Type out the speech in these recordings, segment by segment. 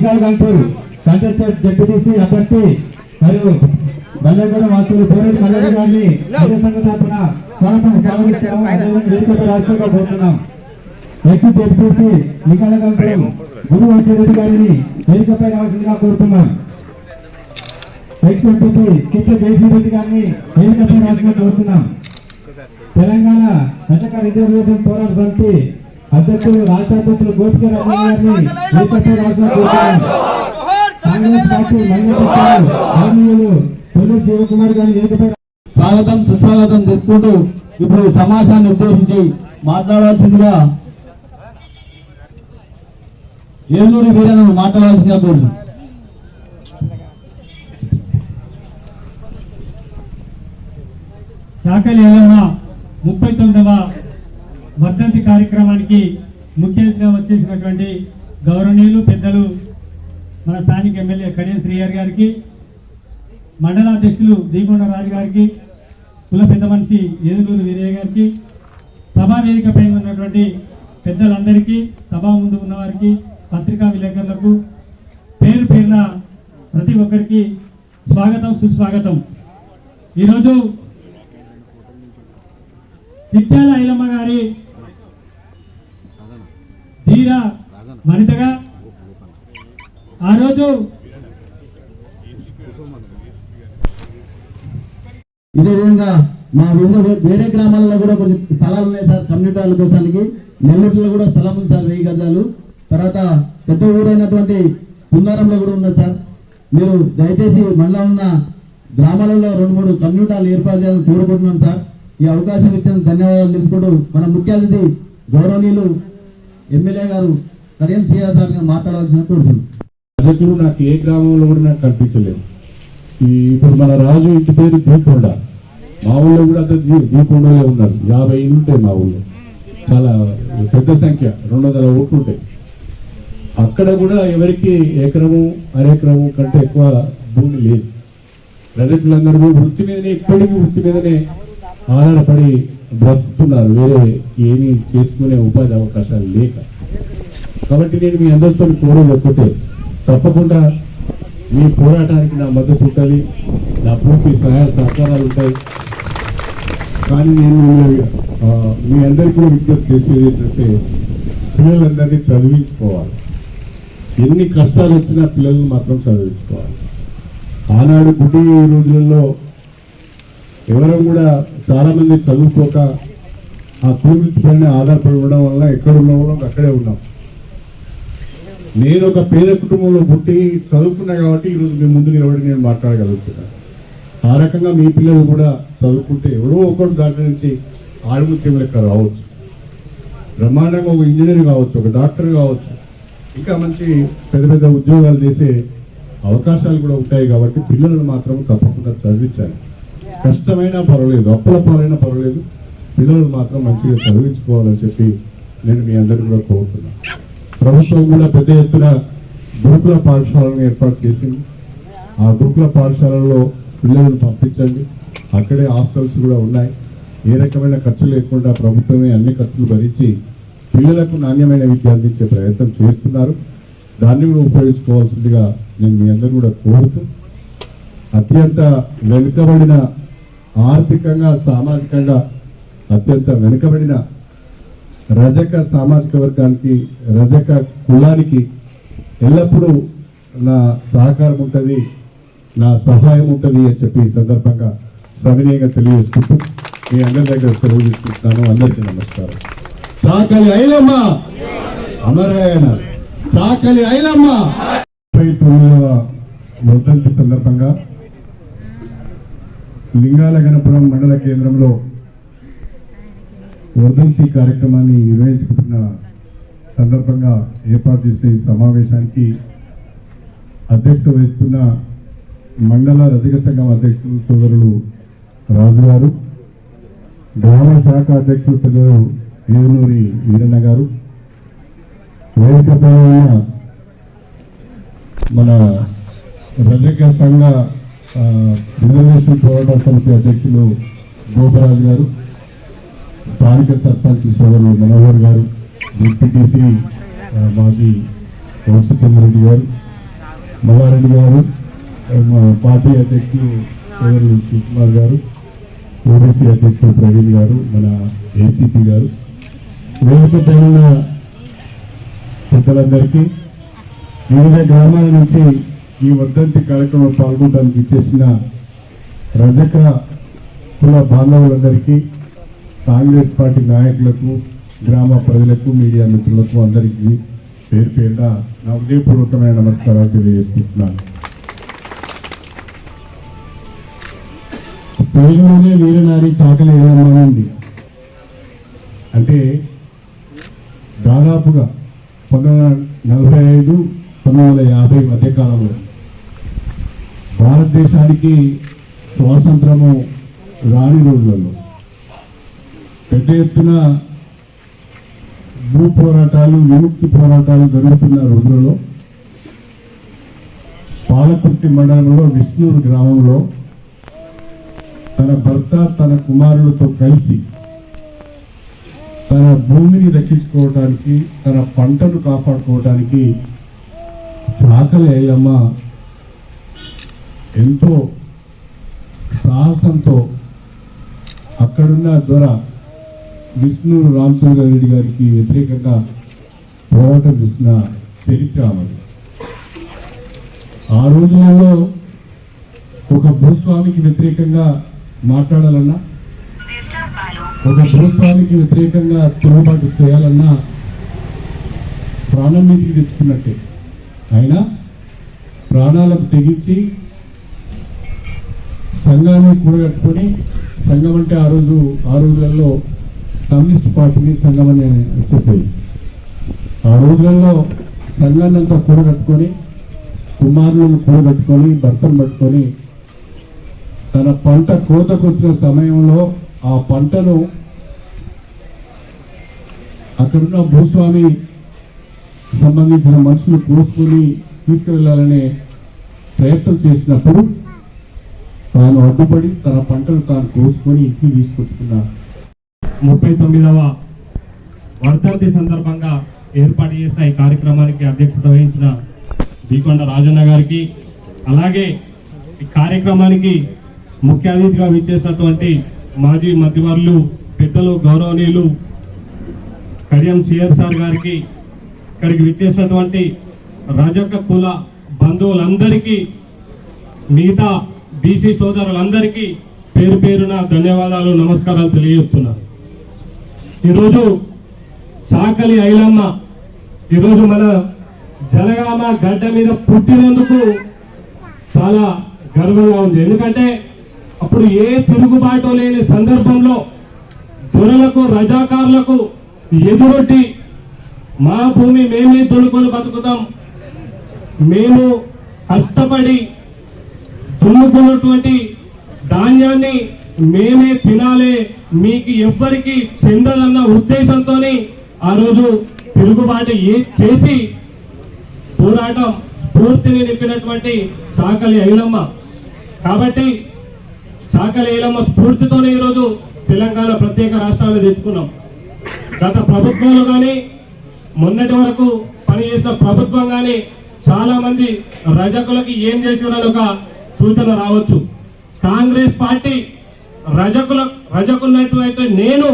లింగాల Guntur contested ZPTC అభ్యర్థి మరియు బల్లెగూడెం వాసులు పోరెడ్డి మల్లెడ్డి గారిని సంఘ తరఫున వేదికపై రాష్ట్రంగా కోరుతున్నాం. నెక్స్ట్ జెడ్పీటీసీ లింగాల గంటూరు గురు వంశరెడ్డి గారిని వేదికపై రావాల్సిందిగా కోరుతున్నాం. నెక్స్ట్ ఎంపీ కిట్ట జయశ్రీ రెడ్డి గారిని వేదికపై రావాల్సిందిగా కోరుతున్నాం. తెలంగాణ రజక రిజర్వేషన్ పోరాట సమితి అధ్యక్షులు రాష్ట్ర అధ్యక్షులు గోపిక రాజు గారిని వేదికపై రావాల్సిందిగా కోరుతున్నాం. కాంగ్రెస్ పార్టీ మహిళలు పొన్నూరు శివకుమార్ గారిని వేదికపై స్వాగతం సుస్వాగతం చెప్పుకుంటూ ఇప్పుడు సమావేశాన్ని ఉద్దేశించి మాట్లాడాల్సిందిగా ఏలూరు వీరను మాట్లాడాల్సిందిగా కోరుతున్నాం. చాకలి ఎల్లమ్మ 39వ వర్ధంతి కార్యక్రమానికి ముఖ్య అతిథిగా వచ్చేసినటువంటి గౌరవనీయులు పెద్దలు మన స్థానిక ఎమ్మెల్యే కడియం శ్రీహరి గారికి, మండల అధ్యక్షులు దీకొండ రాజు గారికి, కుల పెద్ద మనిషి ఏదులూరు వీరయ్య గారికి, సభా వేదికపై ఉన్నటువంటి పెద్దలందరికీ, సభా ముందు ఉన్నవారికి, పత్రికా విలేకరులకు పేరు పేరున ప్రతి ఒక్కరికి స్వాగతం సుస్వాగతం. ఈరోజు చిట్యాల ఐలమ్మ గారి ధీర వనితగా ఆ రోజు ఇదే విధంగా మా వేరే గ్రామాలలో కూడా కొన్ని స్థలాలు ఉన్నాయి సార్. కమ్యూనిటీ వాళ్ళ కోసానికి నెల్లూరులో కూడా స్థలం ఉంది సార్, 1000 గజాలు. తర్వాత పెద్ద ఊరైనటువంటి కుందారంలో కూడా ఉంది సార్. మీరు దయచేసి మళ్ళా ఉన్న గ్రామాలలో 2-3 కమ్యూనిటీలు ఏర్పాటు చేయాలని కోరుకుంటున్నాం సార్. ఈ అవకాశం ఇచ్చిన ధన్యవాదాలు తెలుపుకుంటూ మన ముఖ్య అతిథి గౌరవనీయులు ఎమ్మెల్యే గారు కడియం శ్రీహరి సార్ గారు మాట్లాడాల్సిన కోరుతున్నాం. రజకులు నాకు ఏ గ్రామంలో కూడా నాకు కనిపించలేదు. ఇప్పుడు మన రాజు ఇంటి పేరు దీకొండ, మా ఊళ్ళో కూడా దీకొండలో ఉన్నారు. 50 ఇళ్ళు ఉంటాయి మా ఊళ్ళో, చాలా పెద్ద సంఖ్య, 200 ఓట్లు ఉంటాయి. అక్కడ కూడా ఎవరికి ఎకరము అరెకరము కంటే ఎక్కువ భూమి లేదు. రజకులందరూ వృత్తి మీదనే, ఇప్పటికీ వృత్తి మీదనే ఆధారపడి బ్రతుకుతున్నారు, వేరే ఏమీ చేసుకునే ఉపాధి అవకాశాలు లేక. కాబట్టి నేను మీ అందరితో కోరేది ఒక్కటే, తప్పకుండా మీ పోరాటానికి నా మద్దతు ఉంటుంది, నా పూర్తి సహాయ సహకారాలు ఉంటాయి. కానీ నేను మీ అందరికీ విజ్ఞప్తి చేసేది ఏంటంటే, పిల్లలందరినీ చదివించుకోవాలి. ఎన్ని కష్టాలు వచ్చినా పిల్లల్ని మాత్రం చదివించుకోవాలి. ఆనాడు గుడ్డి రోజులలో ఎవరూ కూడా చాలామంది చదువుకోక ఆ కూలి పైన ఆధారపడి ఉండడం వల్ల ఎక్కడున్న వాళ్ళం అక్కడే ఉన్నాం. నేను ఒక పేద కుటుంబంలో పుట్టి చదువుకున్నా కాబట్టి ఈరోజు మీ ముందు నిలబడి నేను మాట్లాడగలుగుతున్నాను. ఆ రకంగా మీ పిల్లలు కూడా చదువుకుంటే ఎవరో ఒకటి దాంట్లో నుంచి ఆడుముత్యం లెక్క రావచ్చు, బ్రహ్మాండంగా ఒక ఇంజనీర్ కావచ్చు, ఒక డాక్టర్ కావచ్చు, ఇంకా మంచి పెద్ద పెద్ద ఉద్యోగాలు చేసే అవకాశాలు కూడా ఉంటాయి. కాబట్టి పిల్లలను మాత్రం తప్పకుండా చదివించాలి. కష్టమైనా పర్వాలేదు, అప్పుల పాలైనా పర్వాలేదు, పిల్లలు మాత్రం మంచిగా చదివించుకోవాలని చెప్పి నేను మీ అందరికీ కూడా కోరుతున్నాను. ప్రభుత్వం కూడా పెద్ద ఎత్తున గురుకుల పాఠశాలను ఏర్పాటు చేసింది. ఆ గురుకుల పాఠశాలలో పిల్లలను పంపించండి. అక్కడే హాస్టల్స్ కూడా ఉన్నాయి. ఏ రకమైన ఖర్చు లేకుండా ప్రభుత్వమే అన్ని ఖర్చులు భరించి పిల్లలకు నాణ్యమైన విద్య అందించే ప్రయత్నం చేస్తున్నారు. దాన్ని కూడా ఉపయోగించుకోవాల్సిందిగా నేను మీ అందరూ కూడా కోరుతూ, అత్యంత వెనుకబడిన, ఆర్థికంగా సామాజికంగా అత్యంత వెనుకబడిన రజక సామాజిక వర్గానికి, రజక కులానికి ఎల్లప్పుడూ నా సహకారం ఉంటుంది, నా సహాయం ఉంటుంది అని చెప్పి ఈ సందర్భంగా సవినయంగా తెలియజేసుకుంటూ మీ అందరి దగ్గర సెలవు తీసుకుంటున్నాను. అందరికీ నమస్కారం. చాకలి ఐలమ్మ అమరాయణ, చాకలి ఐలమ్మ 39వ వర్ధంతి సందర్భంగా లింగాల గణపురం మండల కేంద్రంలో వర్ధంతి కార్యక్రమాన్ని నిర్వహించుకుంటున్న సందర్భంగా ఏర్పాటు చేసిన ఈ సమావేశానికి అధ్యక్షత వహిస్తున్న మండల రజక సంఘం అధ్యక్షులు సోదరులు రాజు గారు, గ్రామ శాఖ అధ్యక్షులు పెద్దలు ఏనునూరి వీరన్న గారు, వేదికపై ఉన్న మన రజక సంఘ రిజర్వేషన్ పోరాట సమితి అధ్యక్షులు గోపరాజు గారు, స్థానిక సర్పంచ్ సోదరులు మనోహర్ గారు, డిప్యూటీసీ మాజీ వంశచంద్రెడ్డి గారు, మల్లారెడ్డి గారు, మా పార్టీ అధ్యక్షులు శివకుమార్ గారు, ఓబీసీ అధ్యక్షులు ప్రవీణ్ గారు, మన ఏసీపీ గారు, వేదిక పైన పెద్దలందరికీ, వివిధ గ్రామాల నుంచి ఈ వర్ధంతి కార్యక్రమంలో పాల్గొనడానికి ఇచ్చేసిన రజక కుల బాంధవులందరికీ, కాంగ్రెస్ పార్టీ నాయకులకు, గ్రామ ప్రజలకు, మీడియా మిత్రులకు అందరికీ పేరు పేరున నా హృదయపూర్వకమైన నమస్కారాలు తెలియజేసుకుంటున్నాను. తెలుగులోనే వీరనారి చాకలి ఐలమ్మ ఉంది. అంటే దాదాపుగా 1945, 1950 మధ్యకాలంలో భారతదేశానికి స్వాతంత్రము రాని రోజులలో పెద్ద ఎత్తున భూ పోరాటాలు, విముక్తి పోరాటాలు జరుగుతున్న రోజులలో పాలకుర్తి మండలంలో విష్ణూరు గ్రామంలో తన భర్త, తన కుమారులతో కలిసి తన భూమిని దక్కించుకోవడానికి, తన పంటను కాపాడుకోవడానికి చాకలి ఐలమ్మ ఎంతో సాహసంతో అక్కడున్న దొర విష్ణూరు రామచంద్రారెడ్డి గారికి వ్యతిరేకంగా పోరాటం చేసిన చరిత్ర ఆమెది. ఆ రోజులలో ఒక భూస్వామికి వ్యతిరేకంగా మాట్లాడాలన్నా, ఒక భూస్వామికి వ్యతిరేకంగా తిరుగుబాటు చేయాలన్నా ప్రాణం మీదకి తెచ్చుకున్నట్టే. అయినా ప్రాణాలకు తెగించి సంఘాన్ని కూడగట్టుకొని, సంఘం అంటే ఆ రోజులలో కమ్యూనిస్ట్ పార్టీని సంఘం అని చెప్పేది. ఆ రోజులలో సంఘాన్ని అంతా కూడగట్టుకొని, కుమారులను కూడగట్టుకొని, భర్తను పట్టుకొని తన పంట కోతకు వచ్చిన సమయంలో ఆ పంటను అక్కడున్న భూస్వామి సంబంధించిన మనుషులు కోసుకొని తీసుకువెళ్ళాలనే ప్రయత్నం చేసినప్పుడు తాను అడ్డుపడి తన పంటను తాను కోసుకొని ఇంటికి తీసుకొచ్చుకున్న 39వ వర్ధంతి సందర్భంగా ఏర్పాటు చేసిన ఈ కార్యక్రమానికి అధ్యక్షత వహించిన బీకొండ రాజన్న గారికి, అలాగే ఈ కార్యక్రమానికి ముఖ్య అతిథిగా విచ్చేసినటువంటి మాజీ మంత్రివర్యులు పెద్దలు గౌరవనీయులు కడియం సిఆర్ సార్ గారికి, ఇక్కడికి విచ్చేసినటువంటి రజక కుల బంధువులందరికీ, మిగతా బీసీ సోదరులందరికీ పేరు పేరున ధన్యవాదాలు, నమస్కారాలు తెలియజేస్తున్నాను. ఈరోజు చాకలి ఐలమ్మ ఈరోజు మన జనగామ గడ్డ మీద పుట్టినందుకు చాలా గర్వంగా ఉంది. ఎందుకంటే అప్పుడు ఏ తిరుగుబాటు లేని సందర్భంలో దొరలకు, రజాకారులకు ఎదురొట్టి మా భూమి మేమే దున్నుకొని బతుకుతాం, మేము కష్టపడి దున్నుకున్నటువంటి ధాన్యాన్ని మేమే తినాలి, మీకు ఎవ్వరికి చెందదన్న ఉద్దేశంతో ఆ రోజు తిరుగుబాటు చేసి పోరాటం స్ఫూర్తిని నింపినటువంటి చాకలి ఐలమ్మ. కాబట్టి చాకలి ఐలమ్మ స్ఫూర్తితోనే ఈరోజు తెలంగాణ ప్రత్యేక రాష్ట్రాన్ని తెచ్చుకున్నాం. గత ప్రభుత్వంలో కానీ, మొన్నటి వరకు పనిచేసిన ప్రభుత్వం కానీ చాలా మంది రజకులకి ఏం చేసినారని ఒక సూచన రావచ్చు. కాంగ్రెస్ పార్టీ రజకున్నట్లయితే నేను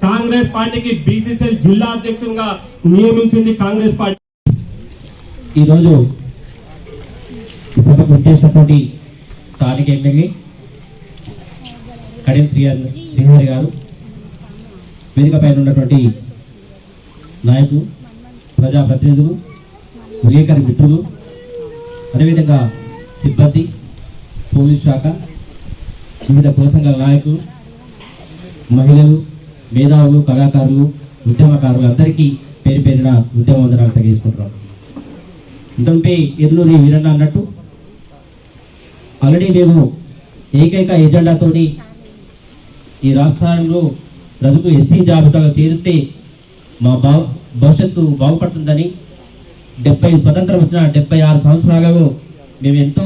కాంగ్రెస్ పార్టీకి బీసీసీఎల్ జిల్లా అధ్యక్షునిగా నియమించింది కాంగ్రెస్ పార్టీ. ఈరోజు ఈ సభకు వచ్చేసినటువంటి స్థానిక ఎమ్మెల్యే కడియం శ్రీహరి గారు, వేదిక పైన ఉన్నటువంటి నాయకులు, ప్రజాప్రతినిధులు, విలేకరి మిత్రులు, అదేవిధంగా సిబ్బంది, పోలీస్ శాఖ, వివిధ కుల సంఘాల నాయకులు, మహిళలు, మేధావులు, కళాకారులు, ఉద్యమకారులు అందరికీ పేరు పేరున ఉద్యమ వందనాలు తెలియజేసుకుంటున్నాం. ఎందుకంటే ఎర్నూరి వీరన్న అన్నట్టు ఆల్రెడీ మేము ఏకైక ఎజెండాతోని ఈ రాష్ట్రంలో ప్రజలకు ఎస్సీ జాబితాగా చేరిస్తే మా భవిష్యత్తు బాగుపడుతుందని స్వతంత్రం వచ్చిన 76 సంవత్సరాలలో మేము ఎంతో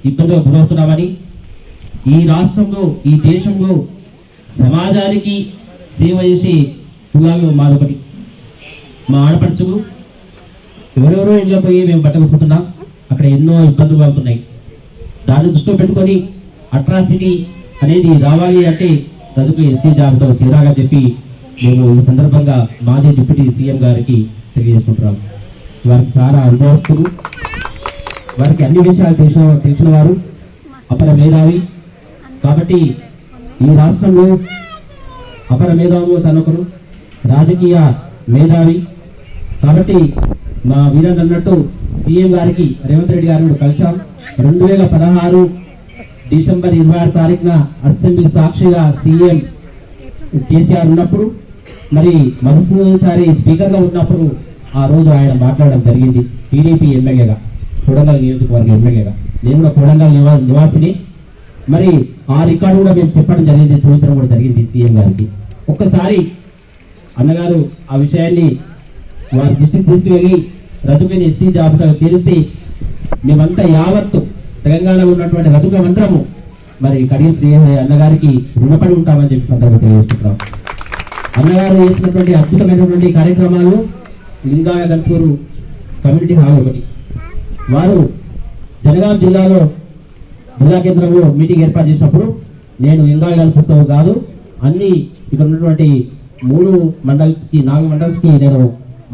ఇబ్బందిగా గురవుతున్నామని, ఈ రాష్ట్రంలో, ఈ దేశంలో సమాజానికి సేవ చేసే కులాలు మాదొకటి. మా ఆడపడుచులు ఎవరెవరో ఇంట్లో పోయి మేము బట్ట కొట్టుకుంటున్నాం, అక్కడ అక్కడ ఎన్నో ఇబ్బందులు అవుతున్నాయి. దాన్ని దృష్టిలో పెట్టుకొని అట్రాసిటీ అనేది రావాలి అంటే రజకు ఎస్సీ జాబితా తీరాగా చెప్పి మేము ఈ సందర్భంగా మాజీ డిప్యూటీ సీఎం గారికి తెలియజేసుకుంటున్నాం. వారికి చాలా అనుభవస్తులు, వారికి అన్ని విషయాలు తెలిసిన వారు, అపర మేధావి. కాబట్టి ఈ రాష్ట్రంలో అపర మేధావులు తనొకరు, రాజకీయ మేధావి. కాబట్టి మా వీరన్ అన్నట్టు సీఎం గారికి రేవంత్ రెడ్డి గారిని కలిసాం. 2016 డిసెంబర్ 26 తారీఖున అసెంబ్లీ సాక్షిగా సీఎం కేసీఆర్ ఉన్నప్పుడు, మరి మధుసూదనాచారి స్పీకర్గా ఉన్నప్పుడు ఆ రోజు ఆయన మాట్లాడడం జరిగింది. టీడీపీ ఎమ్మెల్యేగా, కొడంగల్ నియోజకవర్గ ఎమ్మెల్యేగా, నేను కూడా కొడంగల్ నివాసిని. మరి ఆ రికార్డు కూడా మేము చెప్పడం జరిగింది, చూపించడం కూడా జరిగింది సీఎం గారికి. ఒక్కసారి అన్నగారు ఆ విషయాన్ని వారి దృష్టికి తీసుకువెళ్ళి రజకుని ఎస్సీ జాబితా తీరిస్తే మేమంతా యావత్తు తెలంగాణలో ఉన్నటువంటి రజక మంత్రము మరి కడియం శ్రీ అన్నగారికి రుణపడి ఉంటామని చెప్పి సందర్భంగా తెలియజేస్తున్నాం. అన్నగారు చేసినటువంటి అద్భుతమైనటువంటి కార్యక్రమాలు లింగాయ గన్పూరు కమ్యూనిటీ హాల్ ఒకటి. వారు జనగాం జిల్లాలో జిల్లా కేంద్రంలో మీటింగ్ ఏర్పాటు చేసినప్పుడు నేను లింగాయ గన్పూర్తో కాదు, అన్ని ఇక్కడ ఉన్నటువంటి 3 మండల్స్కి 4 మండల్స్కి నేను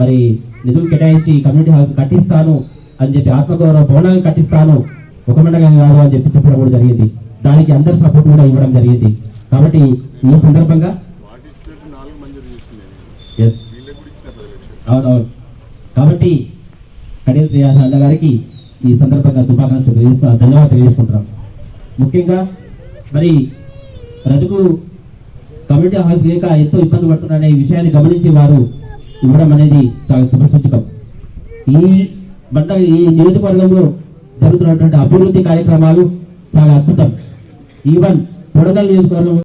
మరి నిధులు కేటాయించి కమ్యూనిటీ హాల్స్ కట్టిస్తాను అని చెప్పి, ఆత్మగౌరవ భవనాలు కట్టిస్తాను, ఒక మండలం కాదు అని చెప్పి చెప్పడం కూడా జరిగింది. దానికి అందరి సపోర్ట్ కూడా ఇవ్వడం జరిగింది. కాబట్టి ఈ సందర్భంగా అవునవును, కాబట్టి కడియం శ్రీనివాస అన్న గారికి ఈ సందర్భంగా శుభాకాంక్షలు ధన్యవాదాలు తెలియజేసుకుంటున్నాం. ముఖ్యంగా మరి రజకు కమ్యూనిటీ హాల్స్ లేక ఎంతో ఇబ్బంది పడుతున్నారనే ఈ విషయాన్ని గమనించి వారు ఇవ్వడం అనేది చాలా శుభసూచకం. ఈ నియోజకవర్గంలో జరుగుతున్నటువంటి అభివృద్ధి కార్యక్రమాలు చాలా అద్భుతం. ఈవెన్ కొడంగల్ నియోజకవర్గం